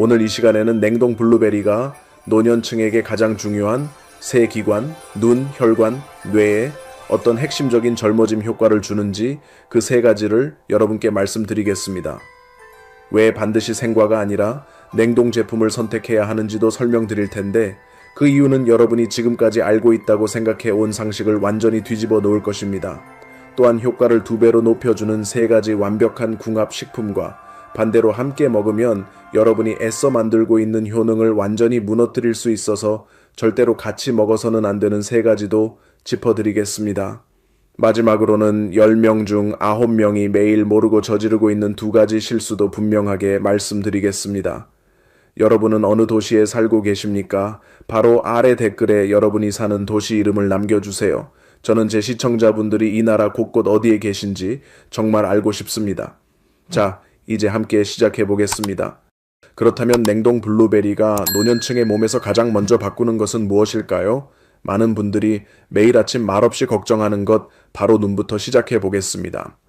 오늘 이 시간에는 냉동 블루베리가 노년층에게 가장 중요한 세 기관, 눈, 혈관, 뇌에 어떤 핵심적인 젊어짐 효과를 주는지 그 세 가지를 여러분께 말씀드리겠습니다. 왜 반드시 생과가 아니라 냉동 제품을 선택해야 하는지도 설명드릴 텐데 그 이유는 여러분이 지금까지 알고 있다고 생각해 온 상식을 완전히 뒤집어 놓을 것입니다. 또한 효과를 2배로 높여주는 세 가지 완벽한 궁합 식품과 반대로 함께 먹으면 여러분이 애써 만들고 있는 효능을 완전히 무너뜨릴 수 있어서 절대로 같이 먹어서는 안 되는 세 가지도 짚어드리겠습니다. 마지막으로는 10명 중 9명이 매일 모르고 저지르고 있는 2가지 실수도 분명하게 말씀드리겠습니다. 여러분은 어느 도시에 살고 계십니까? 바로 아래 댓글에 여러분이 사는 도시 이름을 남겨주세요. 저는 제 시청자분들이 이 나라 곳곳 어디에 계신지 정말 알고 싶습니다. 자, 이제 함께 시작해 보겠습니다. 그렇다면 냉동 블루베리가 노년층의 몸에서 가장 먼저 바꾸는 것은 무엇일까요? 많은 분들이 매일 아침 말없이 걱정하는 것 바로 눈부터 시작해 보겠습니다.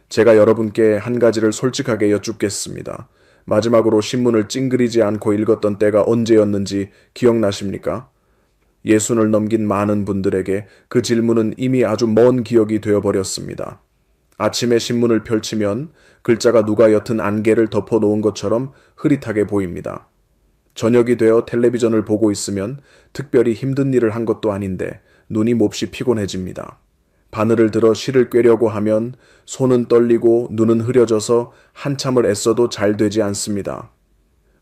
제가 여러분께 한 가지를 솔직하게 여쭙겠습니다. 마지막으로 신문을 찡그리지 않고 읽었던 때가 언제였는지 기억나십니까? 예순을 넘긴 많은 분들에게 그 질문은 이미 아주 먼 기억이 되어버렸습니다. 아침에 신문을 펼치면 글자가 누가 옅은 안개를 덮어놓은 것처럼 흐릿하게 보입니다. 저녁이 되어 텔레비전을 보고 있으면 특별히 힘든 일을 한 것도 아닌데 눈이 몹시 피곤해집니다. 바늘을 들어 실을 꿰려고 하면 손은 떨리고 눈은 흐려져서 한참을 애써도 잘 되지 않습니다.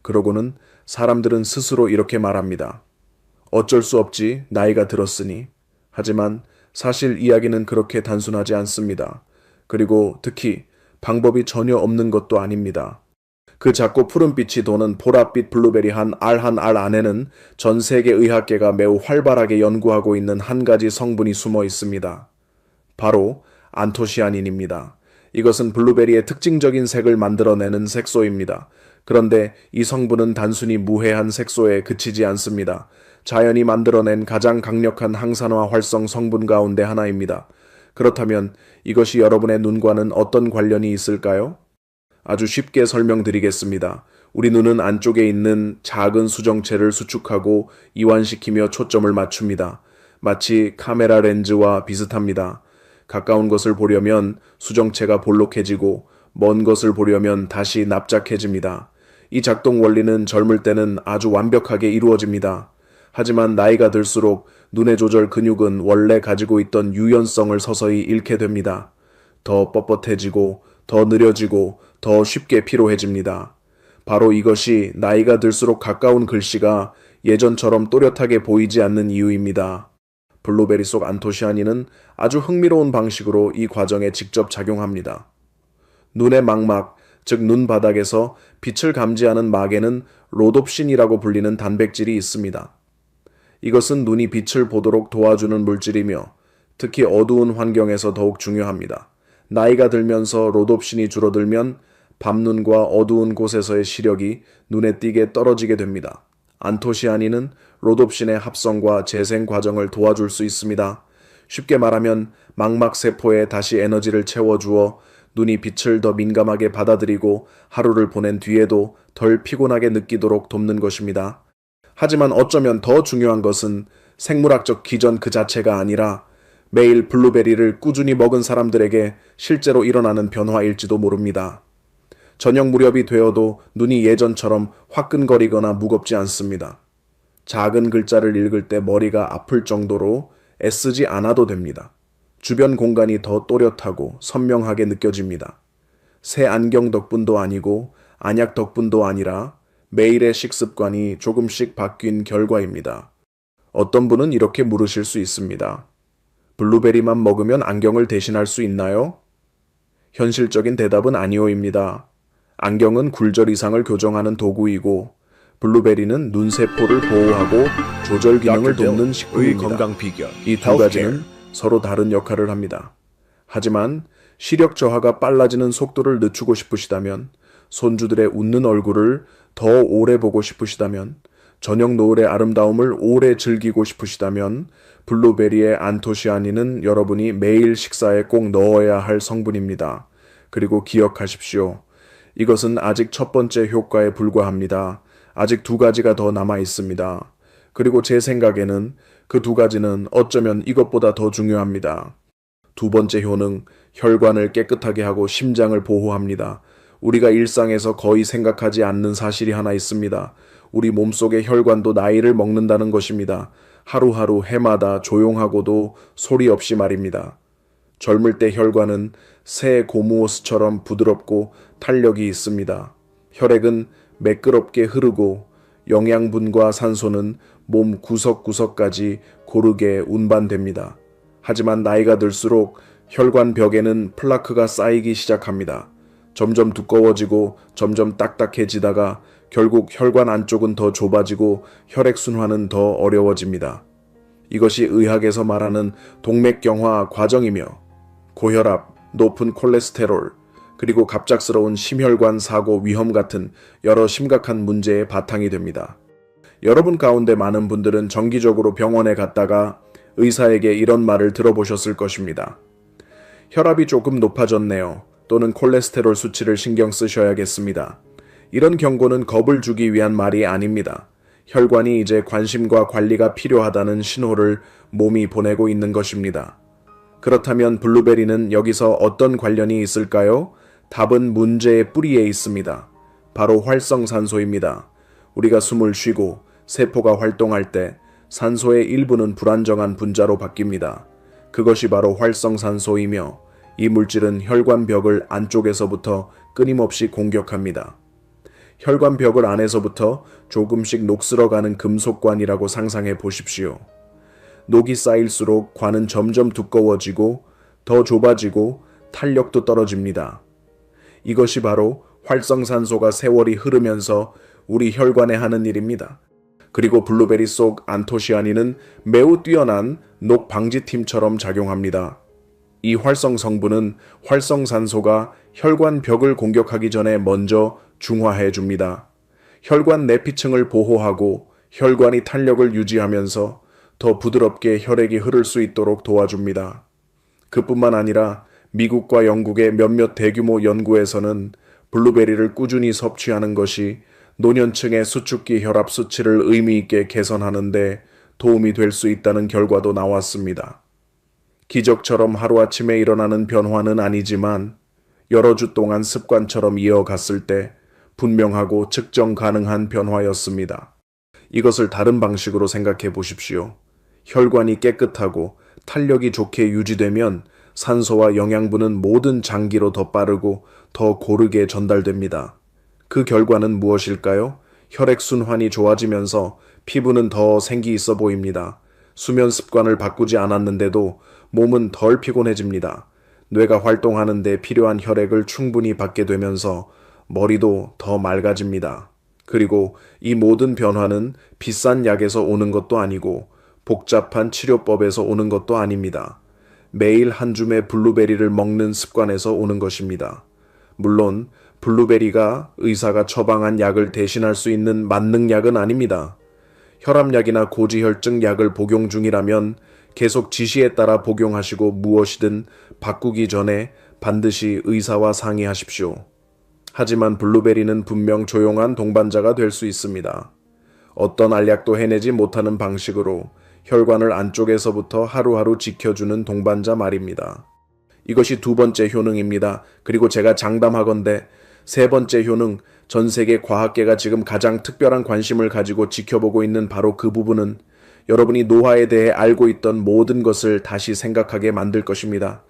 그러고는 사람들은 스스로 이렇게 말합니다. 어쩔 수 없지, 나이가 들었으니. 하지만 사실 이야기는 그렇게 단순하지 않습니다. 그리고 특히 방법이 전혀 없는 것도 아닙니다. 그 작고 푸른빛이 도는 보랏빛 블루베리 한 알 안에는 전 세계 의학계가 매우 활발하게 연구하고 있는 한 가지 성분이 숨어 있습니다. 바로 안토시아닌입니다. 이것은 블루베리의 특징적인 색을 만들어내는 색소입니다. 그런데 이 성분은 단순히 무해한 색소에 그치지 않습니다. 자연이 만들어낸 가장 강력한 항산화 활성 성분 가운데 하나입니다. 그렇다면 이것이 여러분의 눈과는 어떤 관련이 있을까요? 아주 쉽게 설명드리겠습니다. 우리 눈은 안쪽에 있는 작은 수정체를 수축하고 이완시키며 초점을 맞춥니다. 마치 카메라 렌즈와 비슷합니다. 가까운 것을 보려면 수정체가 볼록해지고 먼 것을 보려면 다시 납작해집니다. 이 작동 원리는 젊을 때는 아주 완벽하게 이루어집니다. 하지만 나이가 들수록 눈의 조절 근육은 원래 가지고 있던 유연성을 서서히 잃게 됩니다. 더 뻣뻣해지고 더 느려지고 더 쉽게 피로해집니다. 바로 이것이 나이가 들수록 가까운 글씨가 예전처럼 또렷하게 보이지 않는 이유입니다. 블루베리 속 안토시아닌은 아주 흥미로운 방식으로 이 과정에 직접 작용합니다. 눈의 망막, 즉 눈바닥에서 빛을 감지하는 막에는 로놉신이라고 불리는 단백질이 있습니다. 이것은 눈이 빛을 보도록 도와주는 물질이며 특히 어두운 환경에서 더욱 중요합니다. 나이가 들면서 로놉신이 줄어들면 밤눈과 어두운 곳에서의 시력이 눈에 띄게 떨어지게 됩니다. 안토시아닌은 로놉신의 합성과 재생 과정을 도와줄 수 있습니다. 쉽게 말하면 망막세포에 다시 에너지를 채워주어 눈이 빛을 더 민감하게 받아들이고 하루를 보낸 뒤에도 덜 피곤하게 느끼도록 돕는 것입니다. 하지만 어쩌면 더 중요한 것은 생물학적 기전 그 자체가 아니라 매일 블루베리를 꾸준히 먹은 사람들에게 실제로 일어나는 변화일지도 모릅니다. 저녁 무렵이 되어도 눈이 예전처럼 화끈거리거나 무겁지 않습니다. 작은 글자를 읽을 때 머리가 아플 정도로 애쓰지 않아도 됩니다. 주변 공간이 더 또렷하고 선명하게 느껴집니다. 새 안경 덕분도 아니고 안약 덕분도 아니라 매일의 식습관이 조금씩 바뀐 결과입니다. 어떤 분은 이렇게 물으실 수 있습니다. 블루베리만 먹으면 안경을 대신할 수 있나요? 현실적인 대답은 아니오입니다. 안경은 굴절 이상을 교정하는 도구이고 블루베리는 눈세포를 보호하고 조절 기능을 돕는 식품입니다. 건강 비결. 이 2가지는 서로 다른 역할을 합니다. 하지만 시력 저하가 빨라지는 속도를 늦추고 싶으시다면, 손주들의 웃는 얼굴을 더 오래 보고 싶으시다면, 저녁 노을의 아름다움을 오래 즐기고 싶으시다면 블루베리의 안토시아닌은 여러분이 매일 식사에 꼭 넣어야 할 성분입니다. 그리고 기억하십시오. 이것은 아직 첫 번째 효과에 불과합니다. 아직 두 가지가 더 남아 있습니다. 그리고 제 생각에는 그 두 가지는 어쩌면 이것보다 더 중요합니다. 두 번째 효능, 혈관을 깨끗하게 하고 심장을 보호합니다. 우리가 일상에서 거의 생각하지 않는 사실이 하나 있습니다. 우리 몸속의 혈관도 나이를 먹는다는 것입니다. 하루하루 해마다 조용하고도 소리 없이 말입니다. 젊을 때 혈관은 새 고무호스처럼 부드럽고 탄력이 있습니다. 혈액은 매끄럽게 흐르고 영양분과 산소는 몸 구석구석까지 고르게 운반됩니다. 하지만 나이가 들수록 혈관 벽에는 플라크가 쌓이기 시작합니다. 점점 두꺼워지고 점점 딱딱해지다가 결국 혈관 안쪽은 더 좁아지고 혈액순환은 더 어려워집니다. 이것이 의학에서 말하는 동맥경화 과정이며 고혈압, 높은 콜레스테롤, 그리고 갑작스러운 심혈관 사고 위험 같은 여러 심각한 문제의 바탕이 됩니다. 여러분 가운데 많은 분들은 정기적으로 병원에 갔다가 의사에게 이런 말을 들어보셨을 것입니다. 혈압이 조금 높아졌네요. 또는 콜레스테롤 수치를 신경 쓰셔야겠습니다. 이런 경고는 겁을 주기 위한 말이 아닙니다. 혈관이 이제 관심과 관리가 필요하다는 신호를 몸이 보내고 있는 것입니다. 그렇다면 블루베리는 여기서 어떤 관련이 있을까요? 답은 문제의 뿌리에 있습니다. 바로 활성산소입니다. 우리가 숨을 쉬고 세포가 활동할 때 산소의 일부는 불안정한 분자로 바뀝니다. 그것이 바로 활성산소이며 이 물질은 혈관벽을 안쪽에서부터 끊임없이 공격합니다. 혈관벽을 안에서부터 조금씩 녹슬어가는 금속관이라고 상상해 보십시오. 녹이 쌓일수록 관은 점점 두꺼워지고 더 좁아지고 탄력도 떨어집니다. 이것이 바로 활성산소가 세월이 흐르면서 우리 혈관에 하는 일입니다. 그리고 블루베리 속 안토시아닌은 매우 뛰어난 녹 방지팀처럼 작용합니다. 이 활성 성분은 활성산소가 혈관 벽을 공격하기 전에 먼저 중화해 줍니다. 혈관 내피층을 보호하고 혈관이 탄력을 유지하면서 더 부드럽게 혈액이 흐를 수 있도록 도와줍니다. 그뿐만 아니라 미국과 영국의 몇몇 대규모 연구에서는 블루베리를 꾸준히 섭취하는 것이 노년층의 수축기 혈압 수치를 의미 있게 개선하는 데 도움이 될 수 있다는 결과도 나왔습니다. 기적처럼 하루아침에 일어나는 변화는 아니지만 여러 주 동안 습관처럼 이어갔을 때 분명하고 측정 가능한 변화였습니다. 이것을 다른 방식으로 생각해 보십시오. 혈관이 깨끗하고 탄력이 좋게 유지되면 산소와 영양분은 모든 장기로 더 빠르고 더 고르게 전달됩니다. 그 결과는 무엇일까요? 혈액순환이 좋아지면서 피부는 더 생기 있어 보입니다. 수면 습관을 바꾸지 않았는데도 몸은 덜 피곤해집니다. 뇌가 활동하는 데 필요한 혈액을 충분히 받게 되면서 머리도 더 맑아집니다. 그리고 이 모든 변화는 비싼 약에서 오는 것도 아니고 복잡한 치료법에서 오는 것도 아닙니다. 매일 한 줌의 블루베리를 먹는 습관에서 오는 것입니다. 물론 블루베리가 의사가 처방한 약을 대신할 수 있는 만능약은 아닙니다. 혈압약이나 고지혈증 약을 복용 중이라면 계속 지시에 따라 복용하시고 무엇이든 바꾸기 전에 반드시 의사와 상의하십시오. 하지만 블루베리는 분명 조용한 동반자가 될 수 있습니다. 어떤 알약도 해내지 못하는 방식으로 혈관을 안쪽에서부터 하루하루 지켜주는 동반자 말입니다. 이것이 두 번째 효능입니다. 그리고 제가 장담하건대 세 번째 효능, 전 세계 과학계가 지금 가장 특별한 관심을 가지고 지켜보고 있는 바로 그 부분은 여러분이 노화에 대해 알고 있던 모든 것을 다시 생각하게 만들 것입니다.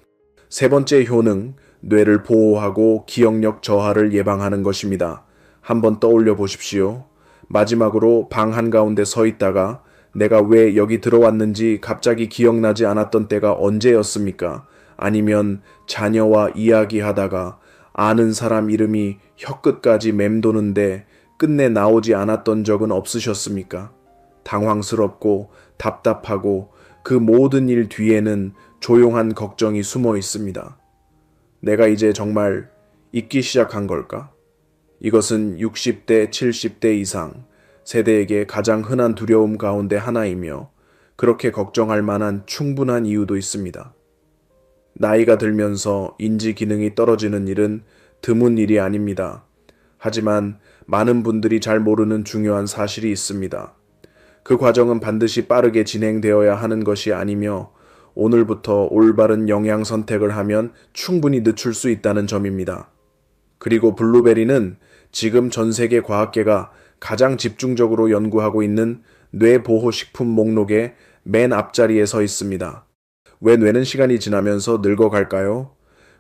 세 번째 효능, 뇌를 보호하고 기억력 저하를 예방하는 것입니다. 한번 떠올려 보십시오. 마지막으로 방 한가운데 서 있다가 내가 왜 여기 들어왔는지 갑자기 기억나지 않았던 때가 언제였습니까? 아니면 자녀와 이야기하다가 아는 사람 이름이 혀끝까지 맴도는데 끝내 나오지 않았던 적은 없으셨습니까? 당황스럽고 답답하고 그 모든 일 뒤에는 조용한 걱정이 숨어 있습니다. 내가 이제 정말 잊기 시작한 걸까? 이것은 60대, 70대 이상 세대에게 가장 흔한 두려움 가운데 하나이며 그렇게 걱정할 만한 충분한 이유도 있습니다. 나이가 들면서 인지 기능이 떨어지는 일은 드문 일이 아닙니다. 하지만 많은 분들이 잘 모르는 중요한 사실이 있습니다. 그 과정은 반드시 빠르게 진행되어야 하는 것이 아니며 오늘부터 올바른 영양 선택을 하면 충분히 늦출 수 있다는 점입니다. 그리고 블루베리는 지금 전 세계 과학계가 가장 집중적으로 연구하고 있는 뇌보호식품 목록의 맨 앞자리에 서 있습니다. 왜 뇌는 시간이 지나면서 늙어갈까요?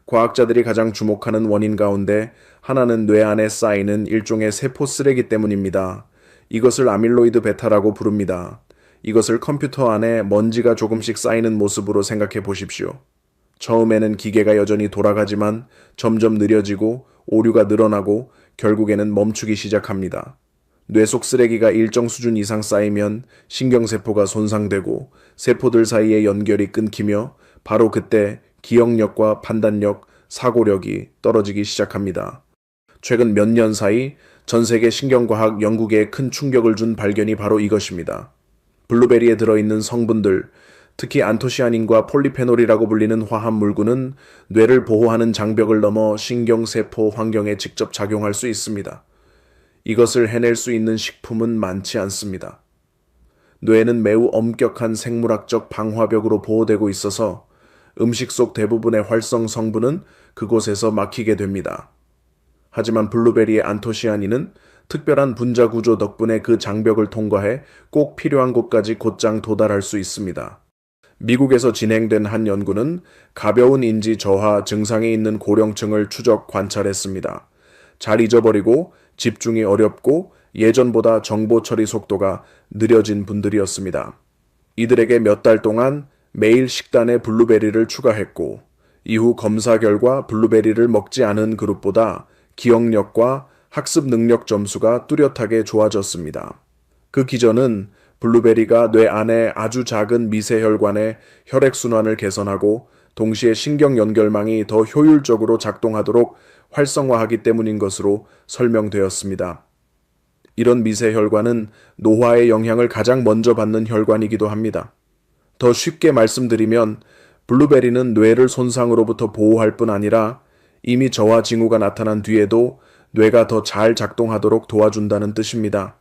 과학자들이 가장 주목하는 원인 가운데 하나는 뇌 안에 쌓이는 일종의 세포 쓰레기 때문입니다. 이것을 아밀로이드 베타라고 부릅니다. 이것을 컴퓨터 안에 먼지가 조금씩 쌓이는 모습으로 생각해 보십시오. 처음에는 기계가 여전히 돌아가지만 점점 느려지고 오류가 늘어나고 결국에는 멈추기 시작합니다. 뇌 속 쓰레기가 일정 수준 이상 쌓이면 신경세포가 손상되고 세포들 사이의 연결이 끊기며 바로 그때 기억력과 판단력, 사고력이 떨어지기 시작합니다. 최근 몇 년 사이 전 세계 신경과학 연구계에 큰 충격을 준 발견이 바로 이것입니다. 블루베리에 들어있는 성분들, 특히 안토시아닌과 폴리페놀이라고 불리는 화합물구는 뇌를 보호하는 장벽을 넘어 신경세포 환경에 직접 작용할 수 있습니다. 이것을 해낼 수 있는 식품은 많지 않습니다. 뇌는 매우 엄격한 생물학적 방화벽으로 보호되고 있어서 음식 속 대부분의 활성 성분은 그곳에서 막히게 됩니다. 하지만 블루베리의 안토시아닌은 특별한 분자 구조 덕분에 그 장벽을 통과해 꼭 필요한 곳까지 곧장 도달할 수 있습니다. 미국에서 진행된 한 연구는 가벼운 인지 저하 증상이 있는 고령층을 추적 관찰했습니다. 잘 잊어버리고 집중이 어렵고 예전보다 정보 처리 속도가 느려진 분들이었습니다. 이들에게 몇 달 동안 매일 식단에 블루베리를 추가했고 이후 검사 결과 블루베리를 먹지 않은 그룹보다 기억력과 학습 능력 점수가 뚜렷하게 좋아졌습니다. 그 기전은 블루베리가 뇌 안에 아주 작은 미세혈관의 혈액순환을 개선하고 동시에 신경 연결망이 더 효율적으로 작동하도록 활성화하기 때문인 것으로 설명되었습니다. 이런 미세혈관은 노화의 영향을 가장 먼저 받는 혈관이기도 합니다. 더 쉽게 말씀드리면 블루베리는 뇌를 손상으로부터 보호할 뿐 아니라 이미 저하 징후가 나타난 뒤에도 뇌가 더 잘 작동하도록 도와준다는 뜻입니다.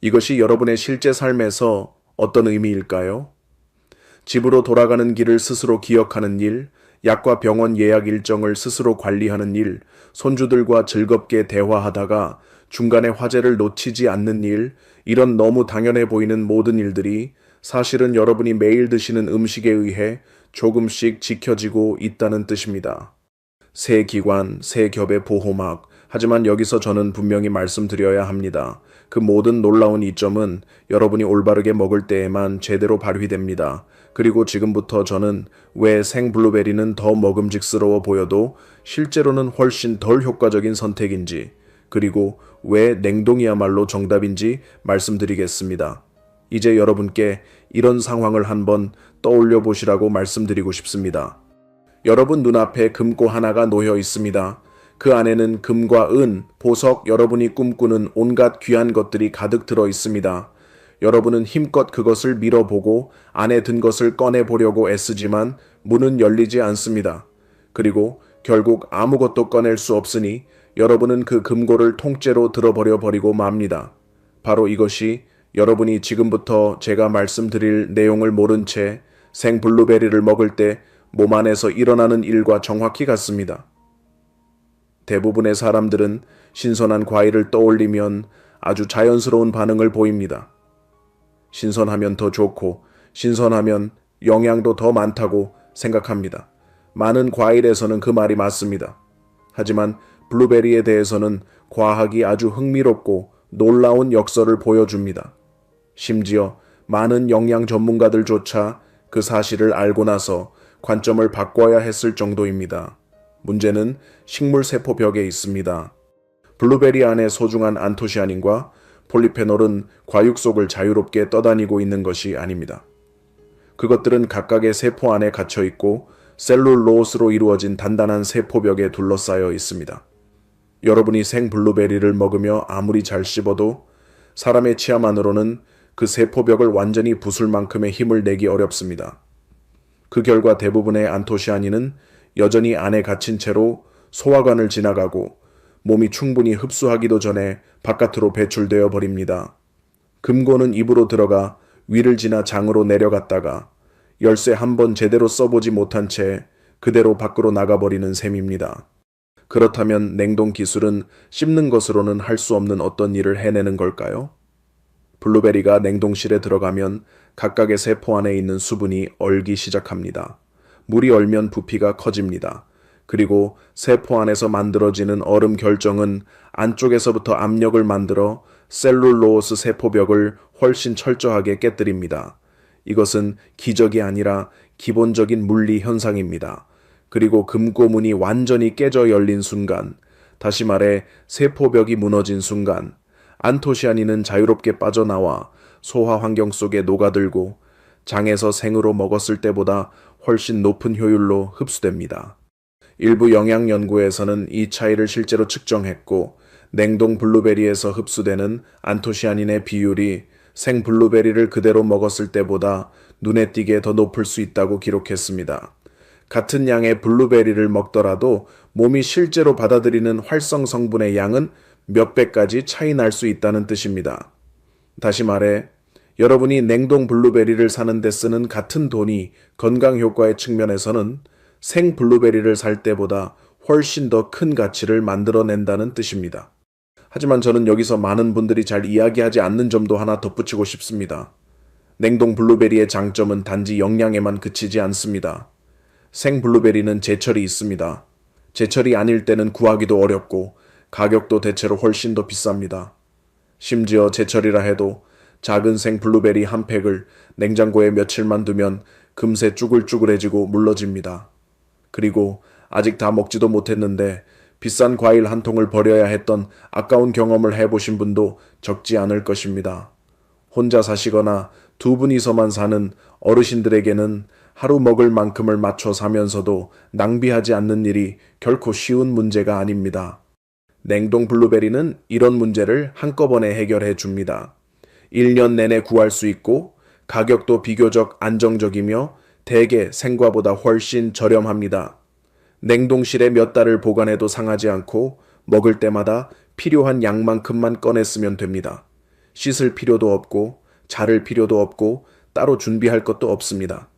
이것이 여러분의 실제 삶에서 어떤 의미일까요? 집으로 돌아가는 길을 스스로 기억하는 일, 약과 병원 예약 일정을 스스로 관리하는 일, 손주들과 즐겁게 대화하다가 중간에 화제를 놓치지 않는 일, 이런 너무 당연해 보이는 모든 일들이 사실은 여러분이 매일 드시는 음식에 의해 조금씩 지켜지고 있다는 뜻입니다. 새 기관, 새 겹의 보호막, 하지만 여기서 저는 분명히 말씀드려야 합니다. 그 모든 놀라운 이점은 여러분이 올바르게 먹을 때에만 제대로 발휘됩니다. 그리고 지금부터 저는 왜 생블루베리는 더 먹음직스러워 보여도 실제로는 훨씬 덜 효과적인 선택인지, 그리고 왜 냉동이야말로 정답인지 말씀드리겠습니다. 이제 여러분께 이런 상황을 한번 떠올려 보시라고 말씀드리고 싶습니다. 여러분 눈앞에 금고 하나가 놓여 있습니다. 그 안에는 금과 은, 보석, 여러분이 꿈꾸는 온갖 귀한 것들이 가득 들어 있습니다. 여러분은 힘껏 그것을 밀어보고 안에 든 것을 꺼내보려고 애쓰지만 문은 열리지 않습니다. 그리고 결국 아무것도 꺼낼 수 없으니 여러분은 그 금고를 통째로 들어버려 버리고 맙니다. 바로 이것이 여러분이 지금부터 제가 말씀드릴 내용을 모른 채 생 블루베리를 먹을 때 몸 안에서 일어나는 일과 정확히 같습니다. 대부분의 사람들은 신선한 과일을 떠올리면 아주 자연스러운 반응을 보입니다. 신선하면 더 좋고 신선하면 영양도 더 많다고 생각합니다. 많은 과일에서는 그 말이 맞습니다. 하지만 블루베리에 대해서는 과학이 아주 흥미롭고 놀라운 역설을 보여줍니다. 심지어 많은 영양 전문가들조차 그 사실을 알고 나서 관점을 바꿔야 했을 정도입니다. 문제는 식물세포벽에 있습니다. 블루베리 안에 소중한 안토시아닌과 폴리페놀은 과육 속을 자유롭게 떠다니고 있는 것이 아닙니다. 그것들은 각각의 세포 안에 갇혀 있고 셀룰로스로 이루어진 단단한 세포벽에 둘러싸여 있습니다. 여러분이 생 블루베리를 먹으며 아무리 잘 씹어도 사람의 치아만으로는 그 세포벽을 완전히 부술 만큼의 힘을 내기 어렵습니다. 그 결과 대부분의 안토시아닌은 여전히 안에 갇힌 채로 소화관을 지나가고 몸이 충분히 흡수하기도 전에 바깥으로 배출되어 버립니다. 금고는 입으로 들어가 위를 지나 장으로 내려갔다가 열쇠 한 번 제대로 써보지 못한 채 그대로 밖으로 나가버리는 셈입니다. 그렇다면 냉동 기술은 씹는 것으로는 할 수 없는 어떤 일을 해내는 걸까요? 블루베리가 냉동실에 들어가면 각각의 세포 안에 있는 수분이 얼기 시작합니다. 물이 얼면 부피가 커집니다. 그리고 세포 안에서 만들어지는 얼음 결정은 안쪽에서부터 압력을 만들어 셀룰로스 세포벽을 훨씬 철저하게 깨뜨립니다. 이것은 기적이 아니라 기본적인 물리 현상입니다. 그리고 금고문이 완전히 깨져 열린 순간, 다시 말해 세포벽이 무너진 순간, 안토시아닌은 자유롭게 빠져나와 소화 환경 속에 녹아들고 장에서 생으로 먹었을 때보다 훨씬 높은 효율로 흡수됩니다. 일부 영양 연구에서는 이 차이를 실제로 측정했고, 냉동 블루베리에서 흡수되는 안토시아닌의 비율이 생 블루베리를 그대로 먹었을 때보다 눈에 띄게 더 높을 수 있다고 기록했습니다. 같은 양의 블루베리를 먹더라도 몸이 실제로 받아들이는 활성 성분의 양은 몇 배까지 차이 날 수 있다는 뜻입니다. 다시 말해, 여러분이 냉동 블루베리를 사는 데 쓰는 같은 돈이 건강 효과의 측면에서는 생 블루베리를 살 때보다 훨씬 더 큰 가치를 만들어낸다는 뜻입니다. 하지만 저는 여기서 많은 분들이 잘 이야기하지 않는 점도 하나 덧붙이고 싶습니다. 냉동 블루베리의 장점은 단지 영양에만 그치지 않습니다. 생 블루베리는 제철이 있습니다. 제철이 아닐 때는 구하기도 어렵고 가격도 대체로 훨씬 더 비쌉니다. 심지어 제철이라 해도 작은 생 블루베리 한 팩을 냉장고에 며칠만 두면 금세 쭈글쭈글해지고 물러집니다. 그리고 아직 다 먹지도 못했는데 비싼 과일 한 통을 버려야 했던 아까운 경험을 해보신 분도 적지 않을 것입니다. 혼자 사시거나 두 분이서만 사는 어르신들에게는 하루 먹을 만큼을 맞춰 사면서도 낭비하지 않는 일이 결코 쉬운 문제가 아닙니다. 냉동 블루베리는 이런 문제를 한꺼번에 해결해 줍니다. 1년 내내 구할 수 있고 가격도 비교적 안정적이며 대개 생과보다 훨씬 저렴합니다. 냉동실에 몇 달을 보관해도 상하지 않고 먹을 때마다 필요한 양만큼만 꺼냈으면 됩니다. 씻을 필요도 없고 자를 필요도 없고 따로 준비할 것도 없습니다.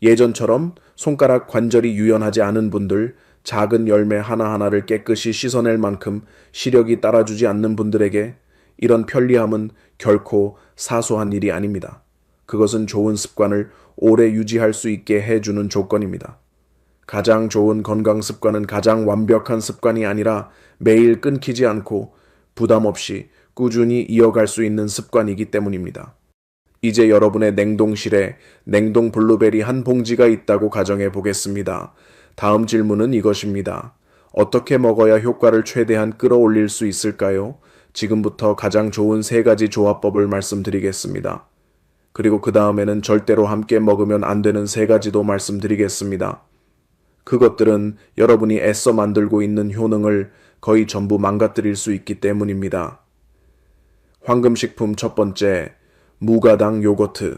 예전처럼 손가락 관절이 유연하지 않은 분들, 작은 열매 하나하나를 깨끗이 씻어낼 만큼 시력이 따라주지 않는 분들에게 이런 편리함은 결코 사소한 일이 아닙니다. 그것은 좋은 습관을 오래 유지할 수 있게 해주는 조건입니다. 가장 좋은 건강 습관은 가장 완벽한 습관이 아니라 매일 끊기지 않고 부담 없이 꾸준히 이어갈 수 있는 습관이기 때문입니다. 이제 여러분의 냉동실에 냉동 블루베리 한 봉지가 있다고 가정해 보겠습니다. 다음 질문은 이것입니다. 어떻게 먹어야 효과를 최대한 끌어올릴 수 있을까요? 지금부터 가장 좋은 3가지 조합법을 말씀드리겠습니다. 그리고 그 다음에는 절대로 함께 먹으면 안 되는 3가지도 말씀드리겠습니다. 그것들은 여러분이 애써 만들고 있는 효능을 거의 전부 망가뜨릴 수 있기 때문입니다. 황금식품 첫 번째, 무가당 요거트.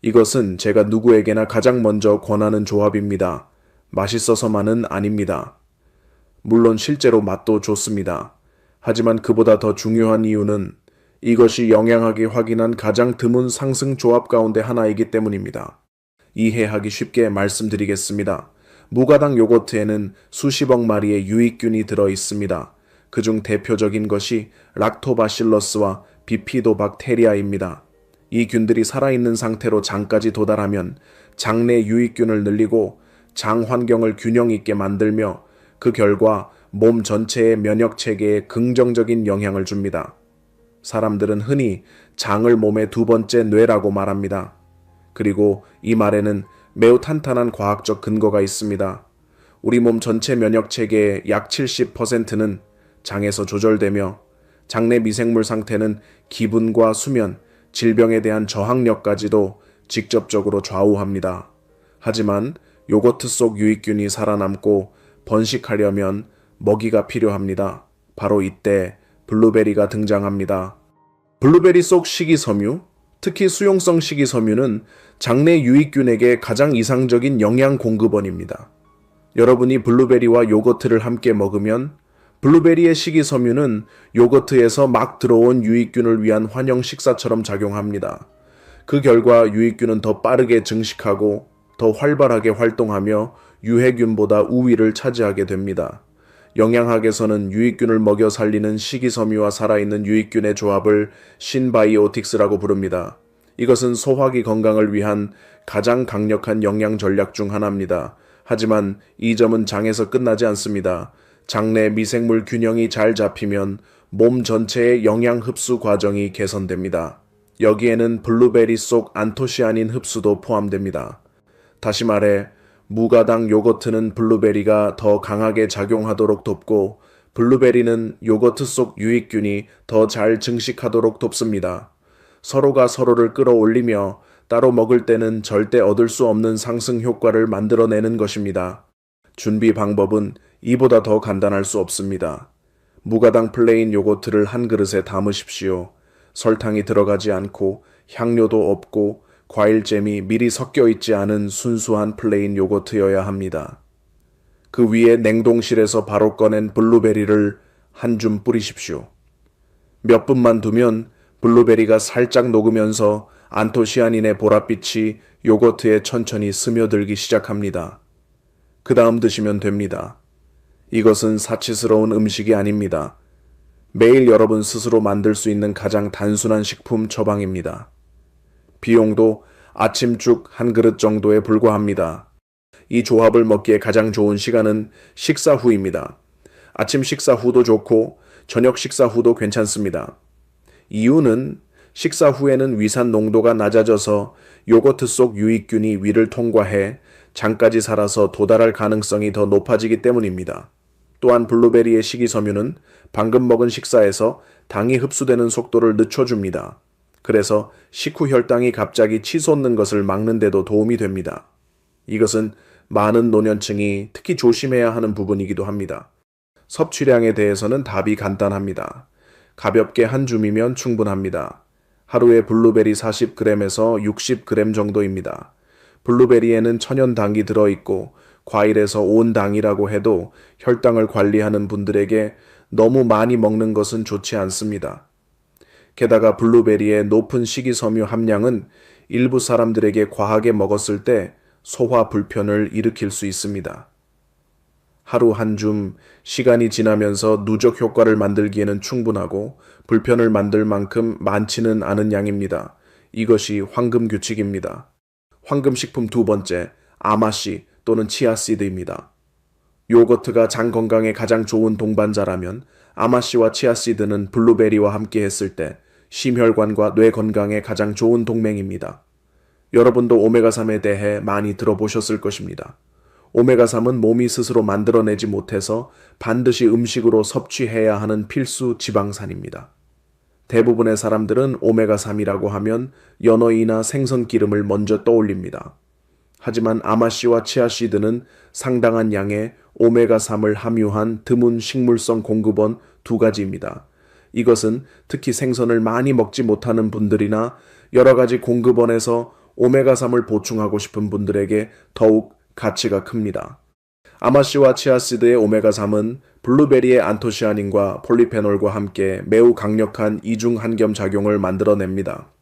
이것은 제가 누구에게나 가장 먼저 권하는 조합입니다. 맛있어서만은 아닙니다. 물론 실제로 맛도 좋습니다. 하지만 그보다 더 중요한 이유는 이것이 영양학이 확인한 가장 드문 상승 조합 가운데 하나이기 때문입니다. 이해하기 쉽게 말씀드리겠습니다. 무가당 요거트에는 수십억 마리의 유익균이 들어 있습니다. 그중 대표적인 것이 락토바실러스와 비피도박테리아입니다. 이 균들이 살아있는 상태로 장까지 도달하면 장내 유익균을 늘리고 장 환경을 균형 있게 만들며 그 결과 몸 전체의 면역 체계에 긍정적인 영향을 줍니다. 사람들은 흔히 장을 몸의 2번째 뇌라고 말합니다. 그리고 이 말에는 매우 탄탄한 과학적 근거가 있습니다. 우리 몸 전체 면역 체계의 약 70%는 장에서 조절되며 장내 미생물 상태는 기분과 수면, 질병에 대한 저항력까지도 직접적으로 좌우합니다. 하지만 요거트 속 유익균이 살아남고 번식하려면 먹이가 필요합니다. 바로 이때 블루베리가 등장합니다. 블루베리 속 식이섬유, 특히 수용성 식이섬유는 장내 유익균에게 가장 이상적인 영양 공급원입니다. 여러분이 블루베리와 요거트를 함께 먹으면 블루베리의 식이섬유는 요거트에서 막 들어온 유익균을 위한 환영 식사처럼 작용합니다. 그 결과 유익균은 더 빠르게 증식하고 더 활발하게 활동하며 유해균보다 우위를 차지하게 됩니다. 영양학에서는 유익균을 먹여 살리는 식이섬유와 살아있는 유익균의 조합을 신바이오틱스라고 부릅니다. 이것은 소화기 건강을 위한 가장 강력한 영양 전략 중 하나입니다. 하지만 이 점은 장에서 끝나지 않습니다. 장내 미생물 균형이 잘 잡히면 몸 전체의 영양 흡수 과정이 개선됩니다. 여기에는 블루베리 속 안토시아닌 흡수도 포함됩니다. 다시 말해 무가당 요거트는 블루베리가 더 강하게 작용하도록 돕고 블루베리는 요거트 속 유익균이 더 잘 증식하도록 돕습니다. 서로가 서로를 끌어올리며 따로 먹을 때는 절대 얻을 수 없는 상승 효과를 만들어내는 것입니다. 준비 방법은 이보다 더 간단할 수 없습니다. 무가당 플레인 요거트를 한 그릇에 담으십시오. 설탕이 들어가지 않고 향료도 없고 과일잼이 미리 섞여 있지 않은 순수한 플레인 요거트여야 합니다. 그 위에 냉동실에서 바로 꺼낸 블루베리를 한 줌 뿌리십시오. 몇 분만 두면 블루베리가 살짝 녹으면서 안토시아닌의 보랏빛이 요거트에 천천히 스며들기 시작합니다. 그 다음 드시면 됩니다. 이것은 사치스러운 음식이 아닙니다. 매일 여러분 스스로 만들 수 있는 가장 단순한 식품 처방입니다. 비용도 아침죽 한 그릇 정도에 불과합니다. 이 조합을 먹기에 가장 좋은 시간은 식사 후입니다. 아침 식사 후도 좋고 저녁 식사 후도 괜찮습니다. 이유는 식사 후에는 위산 농도가 낮아져서 요거트 속 유익균이 위를 통과해 장까지 살아서 도달할 가능성이 더 높아지기 때문입니다. 또한 블루베리의 식이섬유는 방금 먹은 식사에서 당이 흡수되는 속도를 늦춰줍니다. 그래서 식후 혈당이 갑자기 치솟는 것을 막는 데도 도움이 됩니다. 이것은 많은 노년층이 특히 조심해야 하는 부분이기도 합니다. 섭취량에 대해서는 답이 간단합니다. 가볍게 한 줌이면 충분합니다. 하루에 블루베리 40g에서 60g 정도입니다. 블루베리에는 천연당이 들어있고 과일에서 온 당이라고 해도 혈당을 관리하는 분들에게 너무 많이 먹는 것은 좋지 않습니다. 게다가 블루베리의 높은 식이섬유 함량은 일부 사람들에게 과하게 먹었을 때 소화 불편을 일으킬 수 있습니다. 하루 한 줌, 시간이 지나면서 누적 효과를 만들기에는 충분하고 불편을 만들 만큼 많지는 않은 양입니다. 이것이 황금 규칙입니다. 황금 식품 두 번째, 아마씨 또는 치아씨드입니다. 요거트가 장 건강에 가장 좋은 동반자라면 아마씨와 치아씨드는 블루베리와 함께 했을 때 심혈관과 뇌 건강에 가장 좋은 동맹입니다. 여러분도 오메가3에 대해 많이 들어보셨을 것입니다. 오메가3은 몸이 스스로 만들어내지 못해서 반드시 음식으로 섭취해야 하는 필수 지방산입니다. 대부분의 사람들은 오메가3이라고 하면 연어이나 생선 기름을 먼저 떠올립니다. 하지만 아마씨와 치아씨드는 상당한 양의 오메가3을 함유한 드문 식물성 공급원 두 가지입니다. 이것은 특히 생선을 많이 먹지 못하는 분들이나 여러 가지 공급원에서 오메가3을 보충하고 싶은 분들에게 더욱 가치가 큽니다. 아마씨와 치아씨드의 오메가3은 블루베리의 안토시아닌과 폴리페놀과 함께 매우 강력한 이중한겸 작용을 만들어냅니다.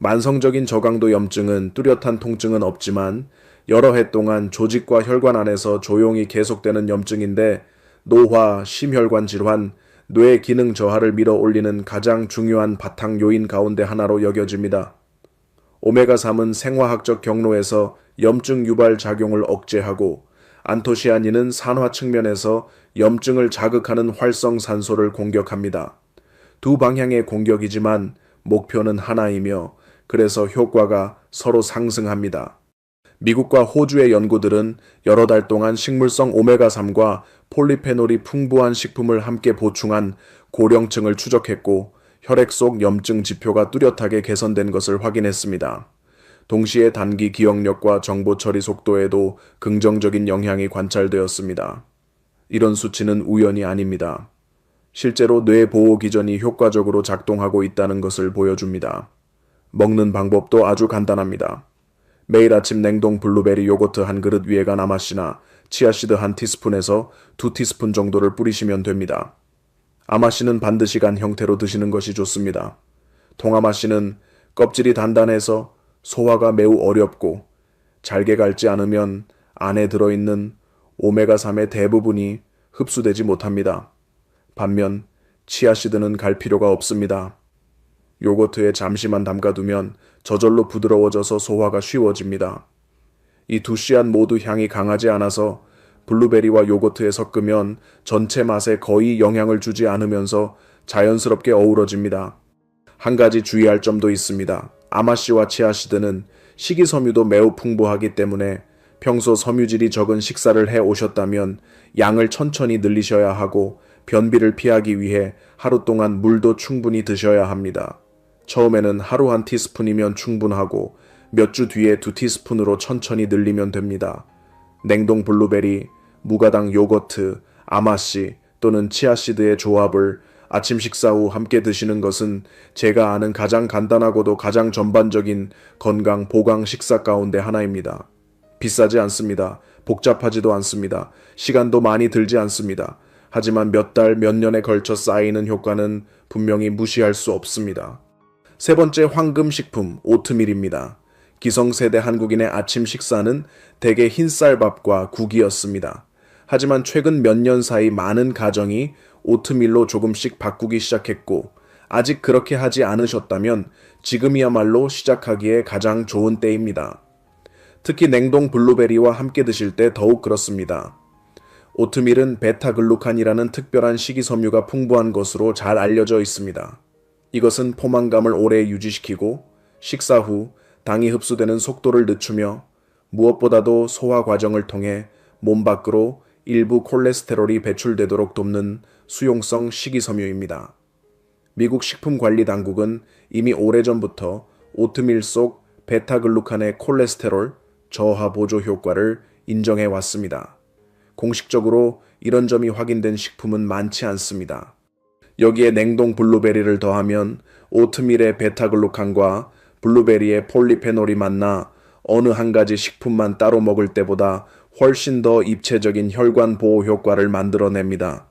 만성적인 저강도 염증은 뚜렷한 통증은 없지만 여러 해 동안 조직과 혈관 안에서 조용히 계속되는 염증인데 노화, 심혈관 질환, 뇌 기능 저하를 밀어올리는 가장 중요한 바탕 요인 가운데 하나로 여겨집니다. 오메가3은 생화학적 경로에서 염증 유발 작용을 억제하고 안토시아닌은 산화 측면에서 염증을 자극하는 활성산소를 공격합니다. 두 방향의 공격이지만 목표는 하나이며 그래서 효과가 서로 상승합니다. 미국과 호주의 연구들은 여러 달 동안 식물성 오메가3과 폴리페놀이 풍부한 식품을 함께 보충한 고령층을 추적했고 혈액 속 염증 지표가 뚜렷하게 개선된 것을 확인했습니다. 동시에 단기 기억력과 정보 처리 속도에도 긍정적인 영향이 관찰되었습니다. 이런 수치는 우연이 아닙니다. 실제로 뇌 보호 기전이 효과적으로 작동하고 있다는 것을 보여줍니다. 먹는 방법도 아주 간단합니다. 매일 아침 냉동 블루베리 요거트 한 그릇 위에가 아마씨나 치아씨드 1티스푼에서 2티스푼 정도를 뿌리시면 됩니다. 아마씨는 반드시 간 형태로 드시는 것이 좋습니다. 통아마씨는 껍질이 단단해서 소화가 매우 어렵고 잘게 갈지 않으면 안에 들어있는 오메가3의 대부분이 흡수되지 못합니다. 반면 치아씨드는 갈 필요가 없습니다. 요거트에 잠시만 담가두면 저절로 부드러워져서 소화가 쉬워집니다. 이 두 씨앗 모두 향이 강하지 않아서 블루베리와 요거트에 섞으면 전체 맛에 거의 영향을 주지 않으면서 자연스럽게 어우러집니다. 한 가지 주의할 점도 있습니다. 아마씨와 치아씨드는 식이섬유도 매우 풍부하기 때문에 평소 섬유질이 적은 식사를 해 오셨다면 양을 천천히 늘리셔야 하고 변비를 피하기 위해 하루 동안 물도 충분히 드셔야 합니다. 처음에는 하루 1티스푼이면 충분하고 몇 주 뒤에 2티스푼으로 천천히 늘리면 됩니다. 냉동 블루베리, 무가당 요거트, 아마씨 또는 치아씨드의 조합을 아침 식사 후 함께 드시는 것은 제가 아는 가장 간단하고도 가장 전반적인 건강 보강 식사 가운데 하나입니다. 비싸지 않습니다. 복잡하지도 않습니다. 시간도 많이 들지 않습니다. 하지만 몇 달, 몇 년에 걸쳐 쌓이는 효과는 분명히 무시할 수 없습니다. 세 번째 황금식품 오트밀입니다. 기성세대 한국인의 아침 식사는 대개 흰쌀밥과 국이었습니다. 하지만 최근 몇 년 사이 많은 가정이 오트밀로 조금씩 바꾸기 시작했고 아직 그렇게 하지 않으셨다면 지금이야말로 시작하기에 가장 좋은 때입니다. 특히 냉동 블루베리와 함께 드실 때 더욱 그렇습니다. 오트밀은 베타글루칸이라는 특별한 식이섬유가 풍부한 것으로 잘 알려져 있습니다. 이것은 포만감을 오래 유지시키고 식사 후 당이 흡수되는 속도를 늦추며 무엇보다도 소화 과정을 통해 몸 밖으로 일부 콜레스테롤이 배출되도록 돕는 수용성 식이섬유입니다. 미국 식품관리당국은 이미 오래전부터 오트밀 속 베타글루칸의 콜레스테롤 저하 보조 효과를 인정해 왔습니다. 공식적으로 이런 점이 확인된 식품은 많지 않습니다. 여기에 냉동 블루베리를 더하면 오트밀의 베타글루칸과 블루베리의 폴리페놀이 만나 어느 한 가지 식품만 따로 먹을 때보다 훨씬 더 입체적인 혈관 보호 효과를 만들어냅니다.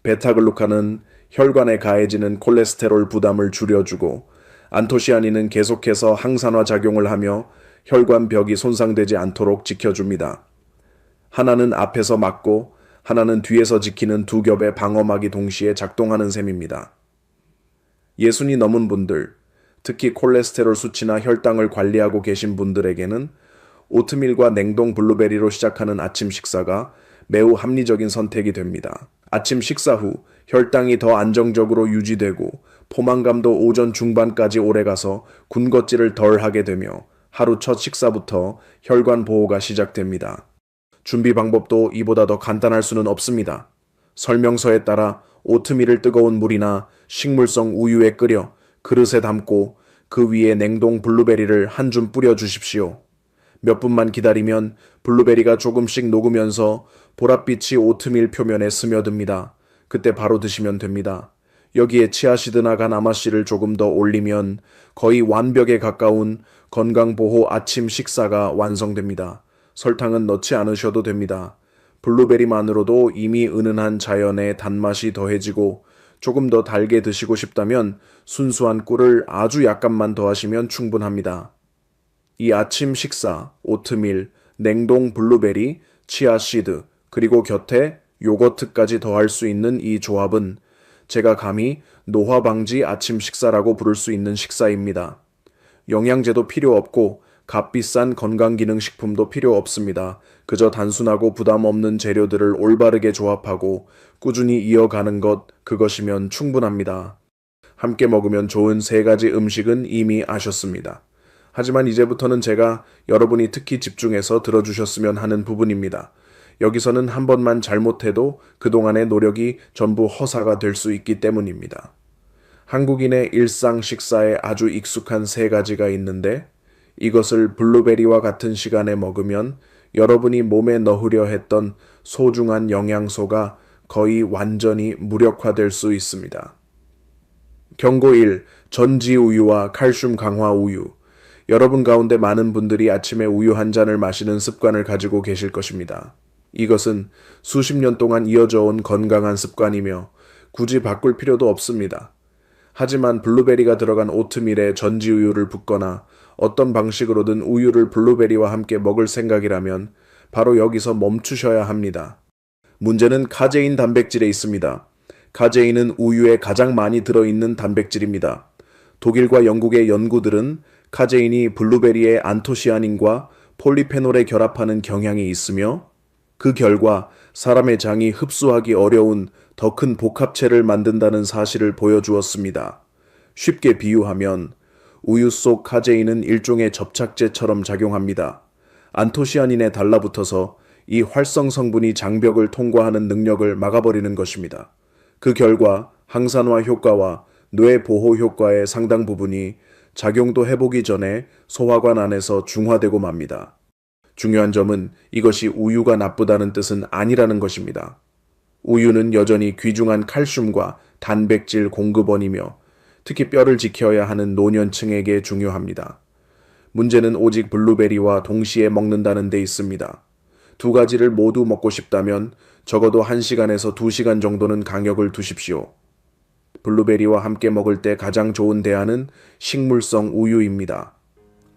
베타글루칸은 혈관에 가해지는 콜레스테롤 부담을 줄여주고 안토시아닌은 계속해서 항산화 작용을 하며 혈관 벽이 손상되지 않도록 지켜줍니다. 하나는 앞에서 막고 하나는 뒤에서 지키는 두 겹의 방어막이 동시에 작동하는 셈입니다. 60이 넘은 분들, 특히 콜레스테롤 수치나 혈당을 관리하고 계신 분들에게는 오트밀과 냉동 블루베리로 시작하는 아침 식사가 매우 합리적인 선택이 됩니다. 아침 식사 후 혈당이 더 안정적으로 유지되고 포만감도 오전 중반까지 오래가서 군것질을 덜 하게 되며 하루 첫 식사부터 혈관 보호가 시작됩니다. 준비 방법도 이보다 더 간단할 수는 없습니다. 설명서에 따라 오트밀을 뜨거운 물이나 식물성 우유에 끓여 그릇에 담고 그 위에 냉동 블루베리를 한 줌 뿌려 주십시오. 몇 분만 기다리면 블루베리가 조금씩 녹으면서 보랏빛이 오트밀 표면에 스며듭니다. 그때 바로 드시면 됩니다. 여기에 치아씨드나 가나마씨를 조금 더 올리면 거의 완벽에 가까운 건강보호 아침 식사가 완성됩니다. 설탕은 넣지 않으셔도 됩니다. 블루베리만으로도 이미 은은한 자연의 단맛이 더해지고 조금 더 달게 드시고 싶다면 순수한 꿀을 아주 약간만 더하시면 충분합니다. 이 아침 식사, 오트밀, 냉동 블루베리, 치아씨드, 그리고 곁에 요거트까지 더할 수 있는 이 조합은 제가 감히 노화방지 아침 식사라고 부를 수 있는 식사입니다. 영양제도 필요 없고 값비싼 건강기능식품도 필요 없습니다. 그저 단순하고 부담 없는 재료들을 올바르게 조합하고 꾸준히 이어가는 것, 그것이면 충분합니다. 함께 먹으면 좋은 세 가지 음식은 이미 아셨습니다. 하지만 이제부터는 제가 여러분이 특히 집중해서 들어주셨으면 하는 부분입니다. 여기서는 한 번만 잘못해도 그동안의 노력이 전부 허사가 될 수 있기 때문입니다. 한국인의 일상 식사에 아주 익숙한 세 가지가 있는데 이것을 블루베리와 같은 시간에 먹으면 여러분이 몸에 넣으려 했던 소중한 영양소가 거의 완전히 무력화될 수 있습니다. 경고 1. 전지우유와 칼슘 강화 우유. 여러분 가운데 많은 분들이 아침에 우유 한 잔을 마시는 습관을 가지고 계실 것입니다. 이것은 수십 년 동안 이어져 온 건강한 습관이며 굳이 바꿀 필요도 없습니다. 하지만 블루베리가 들어간 오트밀에 전지우유를 붓거나 어떤 방식으로든 우유를 블루베리와 함께 먹을 생각이라면 바로 여기서 멈추셔야 합니다. 문제는 카제인 단백질에 있습니다. 카제인은 우유에 가장 많이 들어있는 단백질입니다. 독일과 영국의 연구들은 카제인이 블루베리의 안토시아닌과 폴리페놀에 결합하는 경향이 있으며 그 결과 사람의 장이 흡수하기 어려운 더 큰 복합체를 만든다는 사실을 보여주었습니다. 쉽게 비유하면 우유 속 카제인은 일종의 접착제처럼 작용합니다. 안토시아닌에 달라붙어서 이 활성 성분이 장벽을 통과하는 능력을 막아버리는 것입니다. 그 결과 항산화 효과와 뇌 보호 효과의 상당 부분이 작용도 해보기 전에 소화관 안에서 중화되고 맙니다. 중요한 점은 이것이 우유가 나쁘다는 뜻은 아니라는 것입니다. 우유는 여전히 귀중한 칼슘과 단백질 공급원이며 특히 뼈를 지켜야 하는 노년층에게 중요합니다. 문제는 오직 블루베리와 동시에 먹는다는 데 있습니다. 두 가지를 모두 먹고 싶다면 적어도 1시간에서 2시간 정도는 간격을 두십시오. 블루베리와 함께 먹을 때 가장 좋은 대안은 식물성 우유입니다.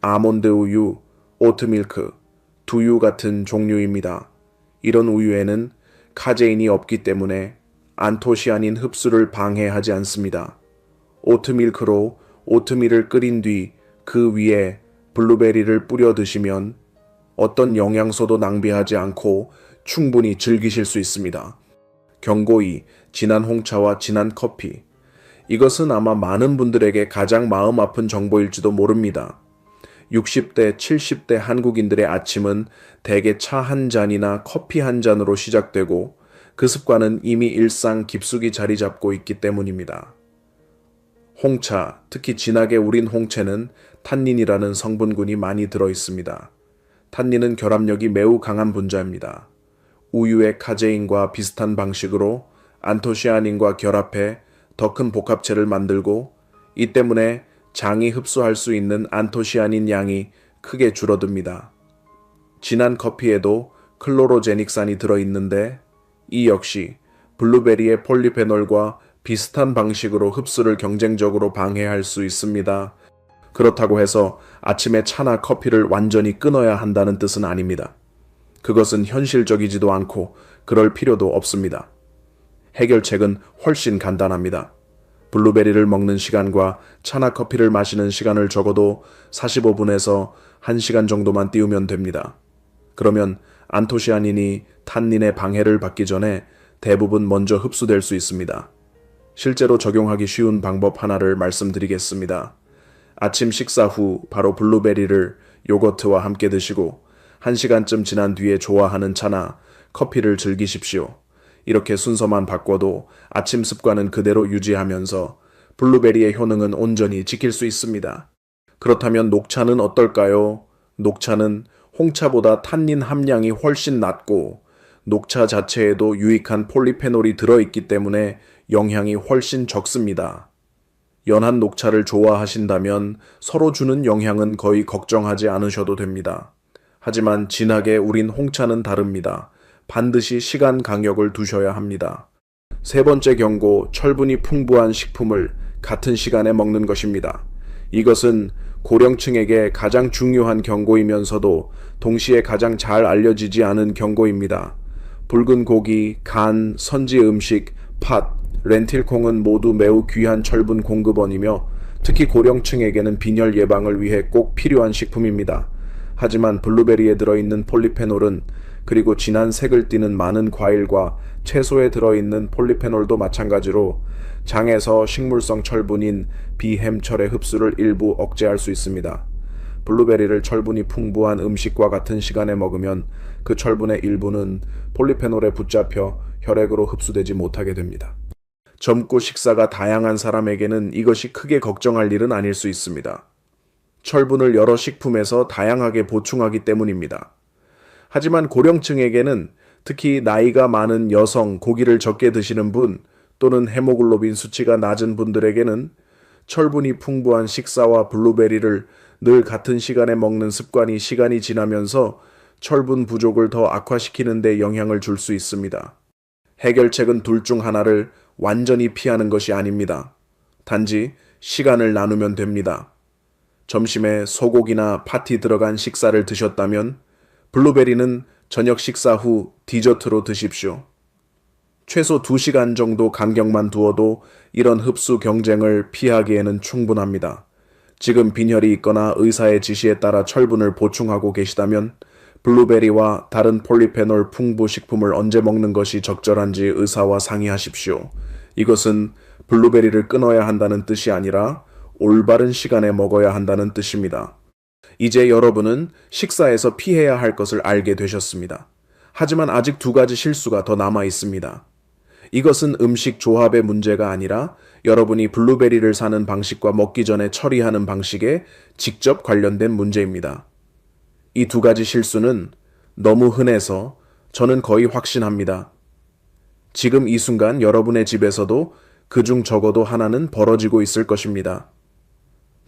아몬드 우유, 오트밀크, 두유 같은 종류입니다. 이런 우유에는 카제인이 없기 때문에 안토시아닌 흡수를 방해하지 않습니다. 오트밀크로 오트밀을 끓인 뒤 그 위에 블루베리를 뿌려 드시면 어떤 영양소도 낭비하지 않고 충분히 즐기실 수 있습니다. 경고2. 진한 홍차와 진한 커피. 이것은 아마 많은 분들에게 가장 마음 아픈 정보일지도 모릅니다. 60대, 70대 한국인들의 아침은 대개 차 한 잔이나 커피 한 잔으로 시작되고 그 습관은 이미 일상 깊숙이 자리 잡고 있기 때문입니다. 홍차, 특히 진하게 우린 홍채는 탄닌이라는 성분군이 많이 들어 있습니다. 탄닌은 결합력이 매우 강한 분자입니다. 우유의 카제인과 비슷한 방식으로 안토시아닌과 결합해 더 큰 복합체를 만들고 이 때문에 장이 흡수할 수 있는 안토시아닌 양이 크게 줄어듭니다. 진한 커피에도 클로로제닉산이 들어있는데 이 역시 블루베리의 폴리페놀과 비슷한 방식으로 흡수를 경쟁적으로 방해할 수 있습니다. 그렇다고 해서 아침에 차나 커피를 완전히 끊어야 한다는 뜻은 아닙니다. 그것은 현실적이지도 않고 그럴 필요도 없습니다. 해결책은 훨씬 간단합니다. 블루베리를 먹는 시간과 차나 커피를 마시는 시간을 적어도 45분에서 1시간 정도만 띄우면 됩니다. 그러면 안토시아닌이 탄닌의 방해를 받기 전에 대부분 먼저 흡수될 수 있습니다. 실제로 적용하기 쉬운 방법 하나를 말씀드리겠습니다. 아침 식사 후 바로 블루베리를 요거트와 함께 드시고 1시간쯤 지난 뒤에 좋아하는 차나 커피를 즐기십시오. 이렇게 순서만 바꿔도 아침 습관은 그대로 유지하면서 블루베리의 효능은 온전히 지킬 수 있습니다. 그렇다면 녹차는 어떨까요? 녹차는 홍차보다 탄닌 함량이 훨씬 낮고 녹차 자체에도 유익한 폴리페놀이 들어있기 때문에 영향이 훨씬 적습니다. 연한 녹차를 좋아하신다면 서로 주는 영향은 거의 걱정하지 않으셔도 됩니다. 하지만 진하게 우린 홍차는 다릅니다. 반드시 시간 간격을 두셔야 합니다. 세 번째 경고, 철분이 풍부한 식품을 같은 시간에 먹는 것입니다. 이것은 고령층에게 가장 중요한 경고이면서도 동시에 가장 잘 알려지지 않은 경고입니다. 붉은 고기, 간, 선지 음식, 팥, 렌틸콩은 모두 매우 귀한 철분 공급원이며 특히 고령층에게는 빈혈 예방을 위해 꼭 필요한 식품입니다. 하지만 블루베리에 들어있는 폴리페놀은 그리고 진한 색을 띠는 많은 과일과 채소에 들어있는 폴리페놀도 마찬가지로 장에서 식물성 철분인 비햄철의 흡수를 일부 억제할 수 있습니다. 블루베리를 철분이 풍부한 음식과 같은 시간에 먹으면 그 철분의 일부는 폴리페놀에 붙잡혀 혈액으로 흡수되지 못하게 됩니다. 젊고 식사가 다양한 사람에게는 이것이 크게 걱정할 일은 아닐 수 있습니다. 철분을 여러 식품에서 다양하게 보충하기 때문입니다. 하지만 고령층에게는 특히 나이가 많은 여성, 고기를 적게 드시는 분 또는 헤모글로빈 수치가 낮은 분들에게는 철분이 풍부한 식사와 블루베리를 늘 같은 시간에 먹는 습관이 시간이 지나면서 철분 부족을 더 악화시키는 데 영향을 줄 수 있습니다. 해결책은 둘 중 하나를 완전히 피하는 것이 아닙니다. 단지 시간을 나누면 됩니다. 점심에 소고기나 파티 들어간 식사를 드셨다면 블루베리는 저녁 식사 후 디저트로 드십시오. 최소 2시간 정도 간격만 두어도 이런 흡수 경쟁을 피하기에는 충분합니다. 지금 빈혈이 있거나 의사의 지시에 따라 철분을 보충하고 계시다면 블루베리와 다른 폴리페놀 풍부 식품을 언제 먹는 것이 적절한지 의사와 상의하십시오. 이것은 블루베리를 끊어야 한다는 뜻이 아니라 올바른 시간에 먹어야 한다는 뜻입니다. 이제 여러분은 식사에서 피해야 할 것을 알게 되셨습니다. 하지만 아직 2가지 실수가 더 남아 있습니다. 이것은 음식 조합의 문제가 아니라 여러분이 블루베리를 사는 방식과 먹기 전에 처리하는 방식에 직접 관련된 문제입니다. 이 2가지 실수는 너무 흔해서 저는 거의 확신합니다. 지금 이 순간 여러분의 집에서도 그중 적어도 하나는 벌어지고 있을 것입니다.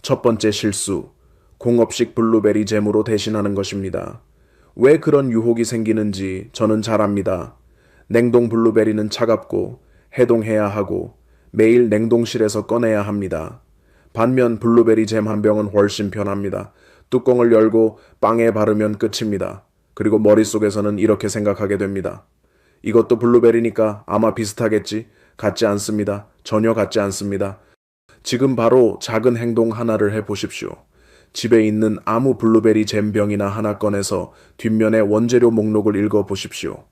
첫 번째 실수, 공업식 블루베리 잼으로 대신하는 것입니다. 왜 그런 유혹이 생기는지 저는 잘 압니다. 냉동 블루베리는 차갑고 해동해야 하고 매일 냉동실에서 꺼내야 합니다. 반면 블루베리 잼 한 병은 훨씬 편합니다. 뚜껑을 열고 빵에 바르면 끝입니다. 그리고 머릿속에서는 이렇게 생각하게 됩니다. 이것도 블루베리니까 아마 비슷하겠지. 같지 않습니다. 전혀 같지 않습니다. 지금 바로 작은 행동 하나를 해보십시오. 집에 있는 아무 블루베리 잼병이나 하나 꺼내서 뒷면의 원재료 목록을 읽어보십시오.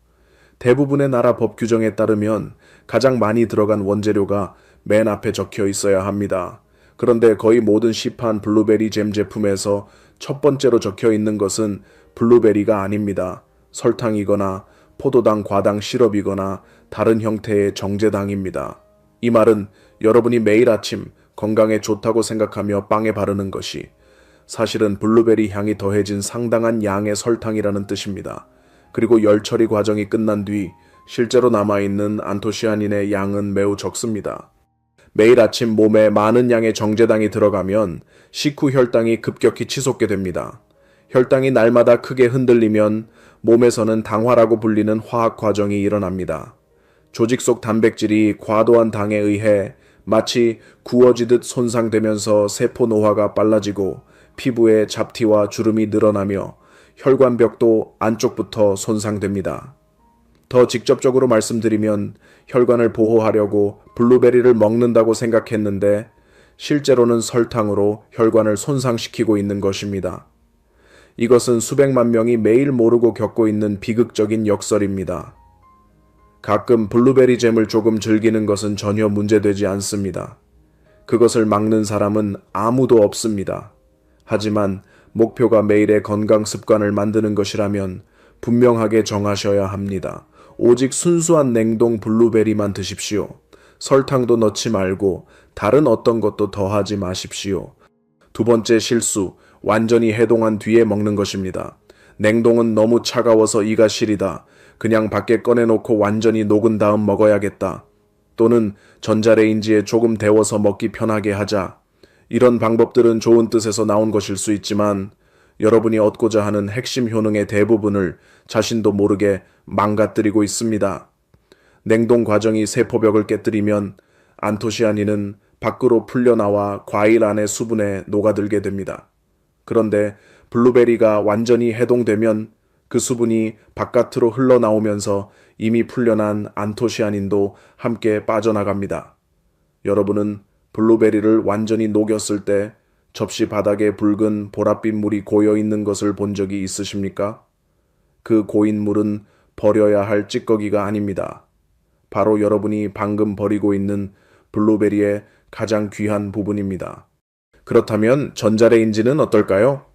대부분의 나라 법 규정에 따르면 가장 많이 들어간 원재료가 맨 앞에 적혀 있어야 합니다. 그런데 거의 모든 시판 블루베리 잼 제품에서 첫 번째로 적혀 있는 것은 블루베리가 아닙니다. 설탕이거나 포도당 과당 시럽이거나 다른 형태의 정제당입니다. 이 말은 여러분이 매일 아침 건강에 좋다고 생각하며 빵에 바르는 것이 사실은 블루베리 향이 더해진 상당한 양의 설탕이라는 뜻입니다. 그리고 열 처리 과정이 끝난 뒤 실제로 남아있는 안토시아닌의 양은 매우 적습니다. 매일 아침 몸에 많은 양의 정제당이 들어가면 식후 혈당이 급격히 치솟게 됩니다. 혈당이 날마다 크게 흔들리면 몸에서는 당화라고 불리는 화학 과정이 일어납니다. 조직 속 단백질이 과도한 당에 의해 마치 구워지듯 손상되면서 세포 노화가 빨라지고 피부에 잡티와 주름이 늘어나며 혈관벽도 안쪽부터 손상됩니다. 더 직접적으로 말씀드리면 혈관을 보호하려고 블루베리를 먹는다고 생각했는데 실제로는 설탕으로 혈관을 손상시키고 있는 것입니다. 이것은 수백만 명이 매일 모르고 겪고 있는 비극적인 역설입니다. 가끔 블루베리 잼을 조금 즐기는 것은 전혀 문제되지 않습니다. 그것을 막는 사람은 아무도 없습니다. 하지만 목표가 매일의 건강 습관을 만드는 것이라면 분명하게 정하셔야 합니다. 오직 순수한 냉동 블루베리만 드십시오. 설탕도 넣지 말고 다른 어떤 것도 더하지 마십시오. 2번째 실수, 완전히 해동한 뒤에 먹는 것입니다. 냉동은 너무 차가워서 이가 시리다. 그냥 밖에 꺼내놓고 완전히 녹은 다음 먹어야겠다. 또는 전자레인지에 조금 데워서 먹기 편하게 하자. 이런 방법들은 좋은 뜻에서 나온 것일 수 있지만 여러분이 얻고자 하는 핵심 효능의 대부분을 자신도 모르게 망가뜨리고 있습니다. 냉동 과정이 세포벽을 깨뜨리면 안토시아닌은 밖으로 풀려나와 과일 안의 수분에 녹아들게 됩니다. 그런데 블루베리가 완전히 해동되면 그 수분이 바깥으로 흘러나오면서 이미 풀려난 안토시아닌도 함께 빠져나갑니다. 여러분은 블루베리를 완전히 녹였을 때 접시 바닥에 붉은 보랏빛 물이 고여 있는 것을 본 적이 있으십니까? 그 고인 물은 버려야 할 찌꺼기가 아닙니다. 바로 여러분이 방금 버리고 있는 블루베리의 가장 귀한 부분입니다. 그렇다면 전자레인지는 어떨까요?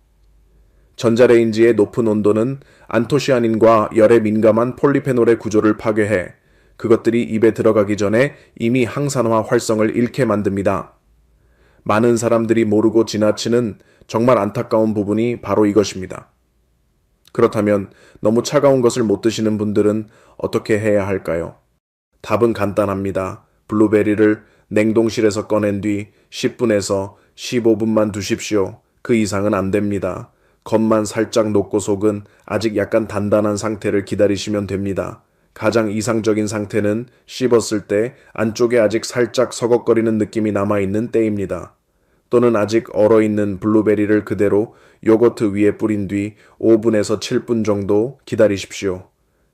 전자레인지의 높은 온도는 안토시아닌과 열에 민감한 폴리페놀의 구조를 파괴해 그것들이 입에 들어가기 전에 이미 항산화 활성을 잃게 만듭니다. 많은 사람들이 모르고 지나치는 정말 안타까운 부분이 바로 이것입니다. 그렇다면 너무 차가운 것을 못 드시는 분들은 어떻게 해야 할까요? 답은 간단합니다. 블루베리를 냉동실에서 꺼낸 뒤 10분에서 15분만 두십시오. 그 이상은 안 됩니다. 겉만 살짝 녹고 속은 아직 약간 단단한 상태를 기다리시면 됩니다. 가장 이상적인 상태는 씹었을 때 안쪽에 아직 살짝 서걱거리는 느낌이 남아있는 때입니다. 또는 아직 얼어있는 블루베리를 그대로 요거트 위에 뿌린 뒤 5분에서 7분 정도 기다리십시오.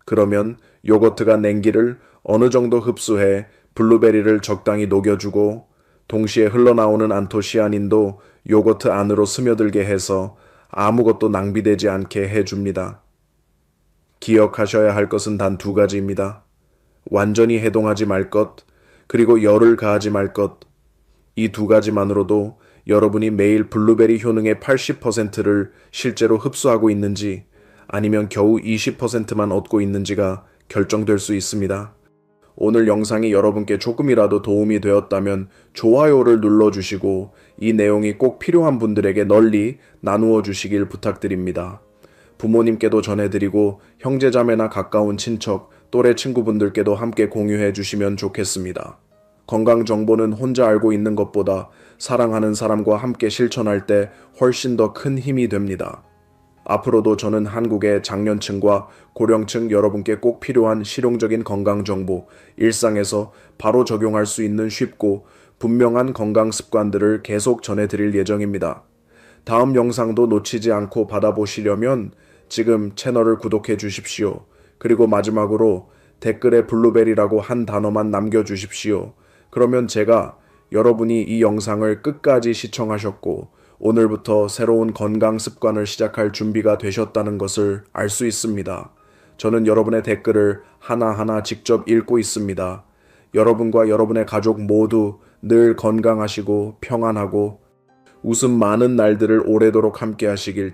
그러면 요거트가 냉기를 어느 정도 흡수해 블루베리를 적당히 녹여주고 동시에 흘러나오는 안토시아닌도 요거트 안으로 스며들게 해서 아무것도 낭비되지 않게 해줍니다. 기억하셔야 할 것은 단 두 가지입니다. 완전히 해동하지 말 것, 그리고 열을 가하지 말 것. 이 두 가지만으로도 여러분이 매일 블루베리 효능의 80%를 실제로 흡수하고 있는지 아니면 겨우 20%만 얻고 있는지가 결정될 수 있습니다. 오늘 영상이 여러분께 조금이라도 도움이 되었다면 좋아요를 눌러주시고 이 내용이 꼭 필요한 분들에게 널리 나누어 주시길 부탁드립니다. 부모님께도 전해드리고 형제자매나 가까운 친척, 또래 친구분들께도 함께 공유해 주시면 좋겠습니다. 건강 정보는 혼자 알고 있는 것보다 사랑하는 사람과 함께 실천할 때 훨씬 더 큰 힘이 됩니다. 앞으로도 저는 한국의 장년층과 고령층 여러분께 꼭 필요한 실용적인 건강 정보, 일상에서 바로 적용할 수 있는 쉽고 분명한 건강 습관들을 계속 전해드릴 예정입니다. 다음 영상도 놓치지 않고 받아보시려면 지금 채널을 구독해 주십시오. 그리고 마지막으로 댓글에 블루베리라고 한 단어만 남겨주십시오. 그러면 제가 여러분이 이 영상을 끝까지 시청하셨고 오늘부터 새로운 건강 습관을 시작할 준비가 되셨다는 것을 알 수 있습니다. 저는 여러분의 댓글을 하나하나 직접 읽고 있습니다. 여러분과 여러분의 가족 모두 늘 건강하시고 평안하고 웃음 많은 날들을 오래도록 함께 하시길